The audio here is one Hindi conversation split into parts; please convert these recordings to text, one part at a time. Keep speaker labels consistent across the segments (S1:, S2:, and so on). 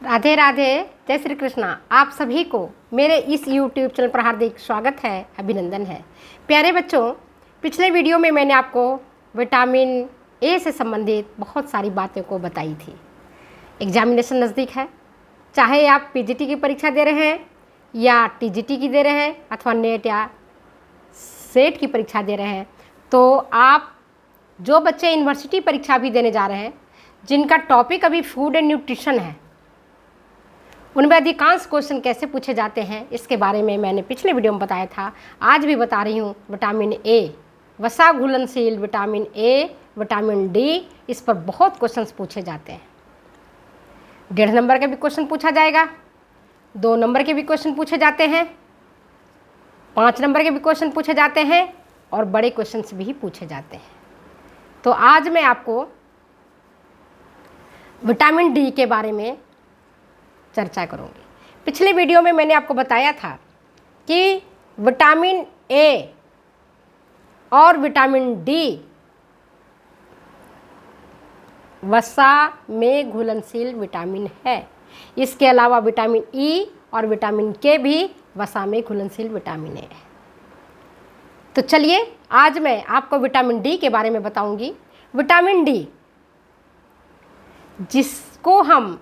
S1: राधे राधे, जय श्री कृष्णा। आप सभी को मेरे इस YouTube चैनल पर हार्दिक स्वागत है, अभिनंदन है। प्यारे बच्चों, पिछले वीडियो में मैंने आपको विटामिन ए से संबंधित बहुत सारी बातें को बताई थी। एग्जामिनेशन नज़दीक है, चाहे आप पीजीटी की परीक्षा दे रहे हैं या टीजीटी की दे रहे हैं अथवा नेट या सेट की परीक्षा दे रहे हैं, तो आप जो बच्चे यूनिवर्सिटी परीक्षा भी देने जा रहे हैं, जिनका टॉपिक अभी फूड एंड न्यूट्रिशन है, उनमें अधिकांश क्वेश्चन कैसे पूछे जाते हैं इसके बारे में मैंने पिछले वीडियो में बताया था। आज भी बता रही हूँ। विटामिन ए, वसा घुलनशील विटामिन ए, विटामिन डी, इस पर बहुत क्वेश्चंस पूछे जाते हैं। 1.5 नंबर का भी क्वेश्चन पूछा जाएगा, 2 नंबर के भी क्वेश्चन पूछे जाते हैं, 5 नंबर के भी क्वेश्चन पूछे जाते हैं और बड़े क्वेश्चन भी पूछे जाते हैं। तो आज मैं आपको विटामिन डी के बारे में चर्चा करूंगी। पिछले वीडियो में मैंने आपको बताया था कि विटामिन ए और विटामिन डी वसा में घुलनशील विटामिन है। इसके अलावा विटामिन ई और विटामिन के भी वसा में घुलनशील विटामिन है। तो चलिए आज मैं आपको विटामिन डी के बारे में बताऊंगी। विटामिन डी जिसको हम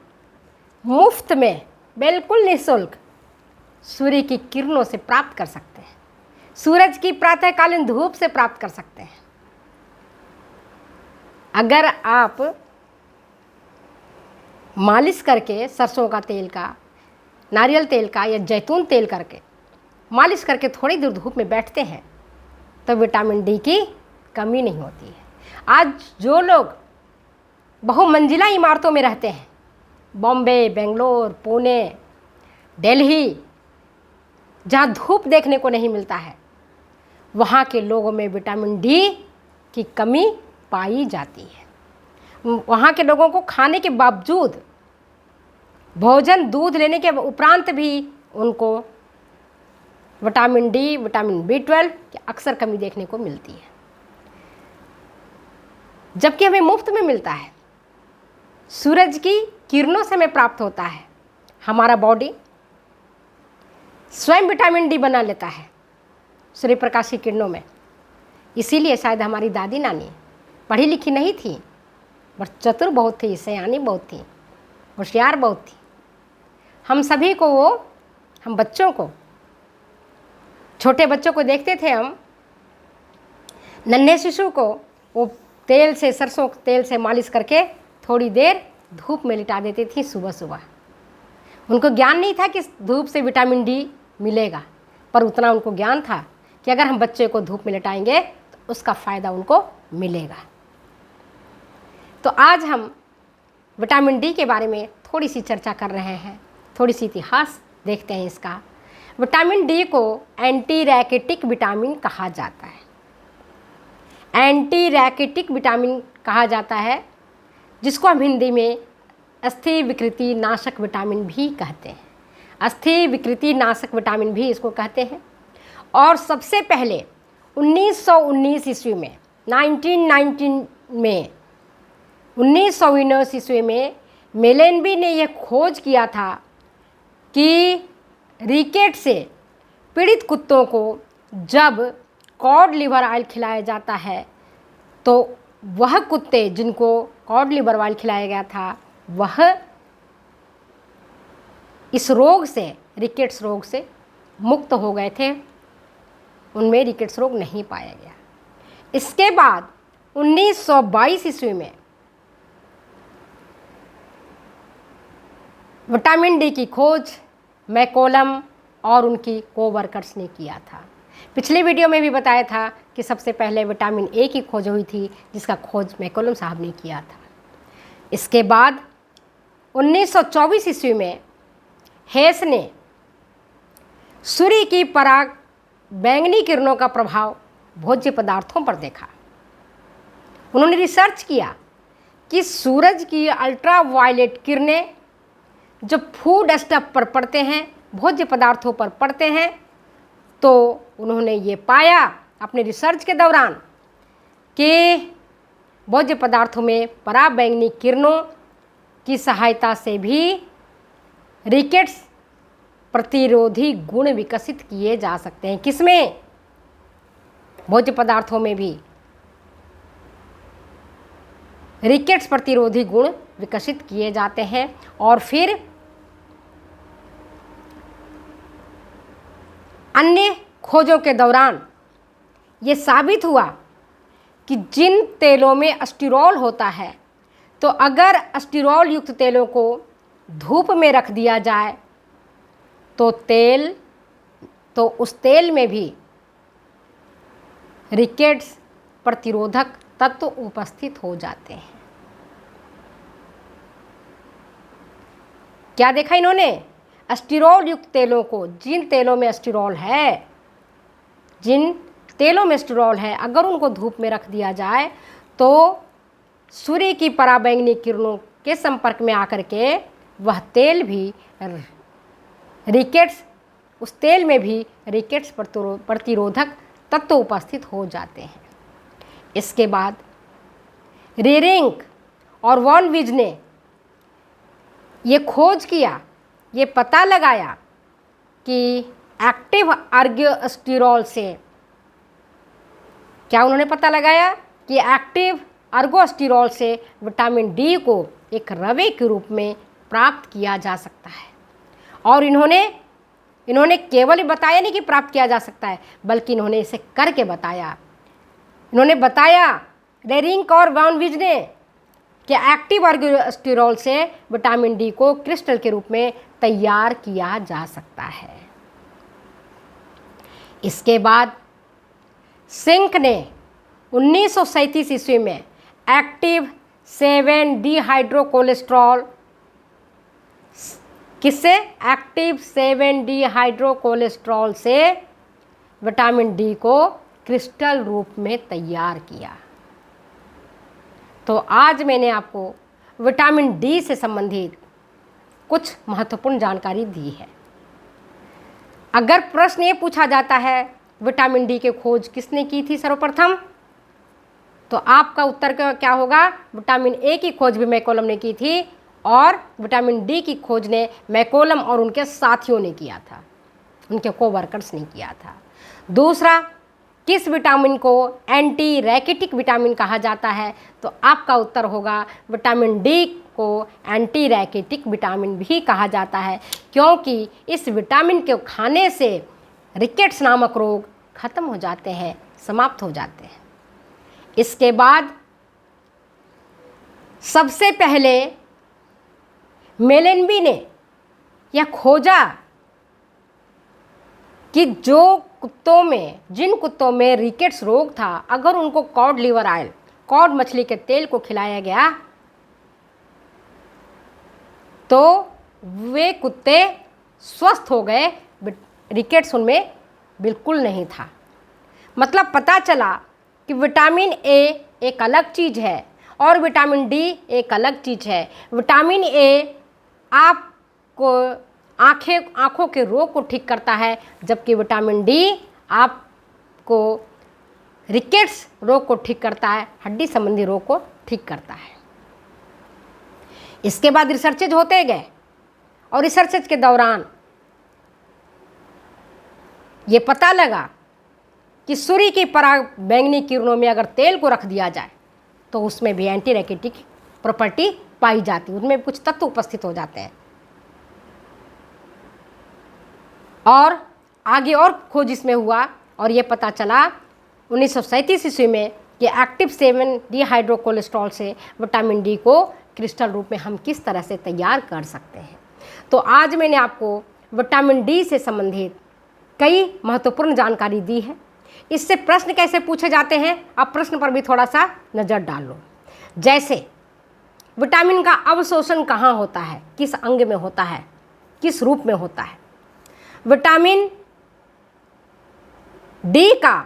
S1: मुफ्त में बिल्कुल निःशुल्क सूर्य की किरणों से प्राप्त कर सकते हैं, सूरज की प्रातःकालीन धूप से प्राप्त कर सकते हैं। अगर आप मालिश करके सरसों का तेल का, नारियल तेल का या जैतून तेल करके मालिश करके थोड़ी देर धूप में बैठते हैं तो विटामिन डी की कमी नहीं होती है। आज जो लोग बहुमंजिला इमारतों में रहते हैं, बॉम्बे, बेंगलोर, पुणे, दिल्ली, जहाँ धूप देखने को नहीं मिलता है, वहाँ के लोगों में विटामिन डी की कमी पाई जाती है। वहाँ के लोगों को खाने के बावजूद, भोजन दूध लेने के उपरांत भी उनको विटामिन डी, विटामिन B12 की अक्सर कमी देखने को मिलती है, जबकि हमें मुफ्त में मिलता है। सूरज की किरणों से हमें प्राप्त होता है। हमारा बॉडी स्वयं विटामिन डी बना लेता है सूर्य प्रकाश की किरणों में। इसीलिए शायद हमारी दादी नानी पढ़ी लिखी नहीं थी, बट चतुर बहुत थी, सयानी बहुत थी, होशियार बहुत थी। हम सभी को हम बच्चों को, छोटे बच्चों को देखते थे, हम नन्हे शिशु को वो तेल से, सरसों तेल से मालिश करके थोड़ी देर धूप में लिटा देती थी सुबह सुबह। उनको ज्ञान नहीं था कि धूप से विटामिन डी मिलेगा, पर उतना उनको ज्ञान था कि अगर हम बच्चे को धूप में लिटाएंगे तो उसका फ़ायदा उनको मिलेगा। तो आज हम विटामिन डी के बारे में थोड़ी सी चर्चा कर रहे हैं, थोड़ी सी इतिहास देखते हैं इसका। विटामिन डी को एंटी रैकेटिक विटामिन कहा जाता है। एंटी रैकेटिक विटामिन कहा जाता है, जिसको हम हिंदी में अस्थि विकृति नाशक विटामिन भी कहते हैं। अस्थि विकृति नाशक विटामिन भी इसको कहते हैं। और सबसे पहले 1919 ईस्वी में, 1919 ईस्वी में मेलेनबी ने यह खोज किया था कि रिकेट से पीड़ित कुत्तों को जब कॉड लिवर ऑयल खिलाया जाता है तो वह कुत्ते जिनको कॉड लिवर ऑयल खिलाया गया था, वह इस रोग से, रिकेट्स रोग से मुक्त हो गए थे। उनमें रिकेट्स रोग नहीं पाया गया। इसके बाद 1922 ईस्वी में विटामिन डी की खोज मैकोलम और उनकी कोवर्कर्स ने किया था। पिछले वीडियो में भी बताया था कि सबसे पहले विटामिन ए की खोज हुई थी, जिसका खोज मैकोलम साहब ने किया था। इसके बाद 1924 ईस्वी में हेस ने सूर्य की पराग बैंगनी किरणों का प्रभाव भोज्य पदार्थों पर देखा। उन्होंने रिसर्च किया कि सूरज की अल्ट्रावायलेट किरणें जब फूड स्टफ पर पड़ते हैं, भोज्य पदार्थों पर पड़ते हैं, तो उन्होंने ये पाया अपने रिसर्च के दौरान कि भोज्य पदार्थों में पराबैंगनी किरणों की सहायता से भी रिकेट्स प्रतिरोधी गुण विकसित किए जा सकते हैं। किसमें? भोज्य पदार्थों में भी रिकेट्स प्रतिरोधी गुण विकसित किए जाते हैं। और फिर अन्य खोजों के दौरान ये साबित हुआ कि जिन तेलों में अस्टिरॉल होता है, तो अगर अस्टिरॉल युक्त तेलों को धूप में रख दिया जाए तो उस तेल में भी रिकेट्स प्रतिरोधक तत्व उपस्थित हो जाते हैं। क्या देखा इन्होंने? अस्टिरॉल युक्त तेलों को, जिन तेलों में अस्टिरॉल है, अगर उनको धूप में रख दिया जाए तो सूर्य की पराबैंगनी किरणों के संपर्क में आकर के वह तेल भी रिकेट्स, उस तेल में भी रिकेट्स प्रतिरोधक तत्व उपस्थित हो जाते हैं। इसके बाद रेरिंग और वॉन विज ने ये खोज किया, ये पता लगाया कि एक्टिव अर्गोस्टिरॉल से, क्या उन्होंने पता लगाया कि एक्टिव अर्गोस्टिरॉल से विटामिन डी को एक रवे के रूप में प्राप्त किया जा सकता है। और इन्होंने केवल बताया नहीं कि प्राप्त किया जा सकता है, बल्कि इन्होंने इसे करके बताया। इन्होंने बताया, रेरिंग और वॉन विज ने, कि एक्टिव अर्गोस्टिरॉल से विटामिन डी को क्रिस्टल के रूप में तैयार किया जा सकता है। इसके बाद सिंक ने 1937 ईस्वी में एक्टिव 7 डिहाइड्रोकोलेस्ट्रॉल, किससे? एक्टिव 7 डिहाइड्रोकोलेस्ट्रॉल से विटामिन डी को क्रिस्टल रूप में तैयार किया। तो आज मैंने आपको विटामिन डी से संबंधित कुछ महत्वपूर्ण जानकारी दी है। अगर प्रश्न ये पूछा जाता है विटामिन डी की खोज किसने की थी सर्वप्रथम, तो आपका उत्तर क्या होगा? विटामिन ए की खोज भी मैकोलम ने की थी और विटामिन डी की खोज ने मैकोलम और उनके साथियों ने किया था, उनके कोवर्कर्स ने किया था। दूसरा, किस विटामिन को एंटी रैकेटिक विटामिन कहा जाता है? तो आपका उत्तर होगा विटामिन डी को एंटी रैकेटिक विटामिन भी कहा जाता है, क्योंकि इस विटामिन के खाने से रिकेट्स नामक रोग खत्म हो जाते हैं, समाप्त हो जाते हैं। इसके बाद सबसे पहले मेलेनबी ने यह खोजा कि जिन कुत्तों में रिकेट्स रोग था, अगर उनको कॉड लिवर ऑयल, कॉड मछली के तेल को खिलाया गया तो वे कुत्ते स्वस्थ हो गए, रिकेट्स उनमें बिल्कुल नहीं था। मतलब पता चला कि विटामिन ए एक अलग चीज़ है और विटामिन डी एक अलग चीज़ है। विटामिन ए आपको आँखों के रोग को ठीक करता है, जबकि विटामिन डी आपको रिकेट्स रोग को ठीक करता है, हड्डी संबंधी रोग को ठीक करता है। इसके बाद रिसर्चेज होते गए और रिसर्चेज के दौरान ये पता लगा कि सूर्य की पराबैंगनी किरणों में अगर तेल को रख दिया जाए तो उसमें भी एंटी रैकेटिक प्रॉपर्टी पाई जाती है, उनमें कुछ तत्व उपस्थित हो जाते हैं। और आगे और खोज इसमें हुआ और ये पता चला 1937 ईस्वी में कि एक्टिव 7 डिहाइड्रोकोलेस्ट्रॉल से विटामिन डी को क्रिस्टल रूप में हम किस तरह से तैयार कर सकते हैं। तो आज मैंने आपको विटामिन डी से संबंधित कई महत्वपूर्ण जानकारी दी है। इससे प्रश्न कैसे पूछे जाते हैं, आप प्रश्न पर भी थोड़ा सा नज़र डाल लो। जैसे विटामिन का अवशोषण कहाँ होता है, किस अंग में होता है, किस रूप में होता है। विटामिन डी का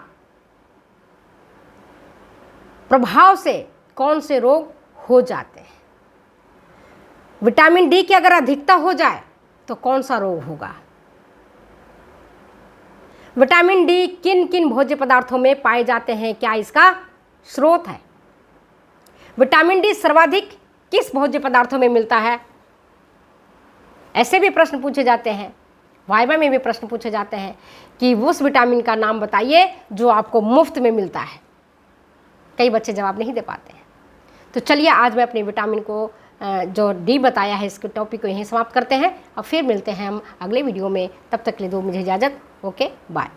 S1: प्रभाव से कौन से रोग हो जाते हैं। विटामिन डी की अगर अधिकता हो जाए तो कौन सा रोग होगा। विटामिन डी किन किन भोज्य पदार्थों में पाए जाते हैं, क्या इसका स्रोत है। विटामिन डी सर्वाधिक किस भोज्य पदार्थों में मिलता है, ऐसे भी प्रश्न पूछे जाते हैं, वाइवा में भी प्रश्न पूछे जाते हैं कि उस विटामिन का नाम बताइए जो आपको मुफ्त में मिलता है। कई बच्चे जवाब नहीं दे पाते हैं। तो चलिए आज मैं अपने विटामिन को जो डी बताया है इसके टॉपिक को यहीं समाप्त करते हैं। अब फिर मिलते हैं हम अगले वीडियो में। तब तक के लिए दो मुझे इजाज़त। Okay bye.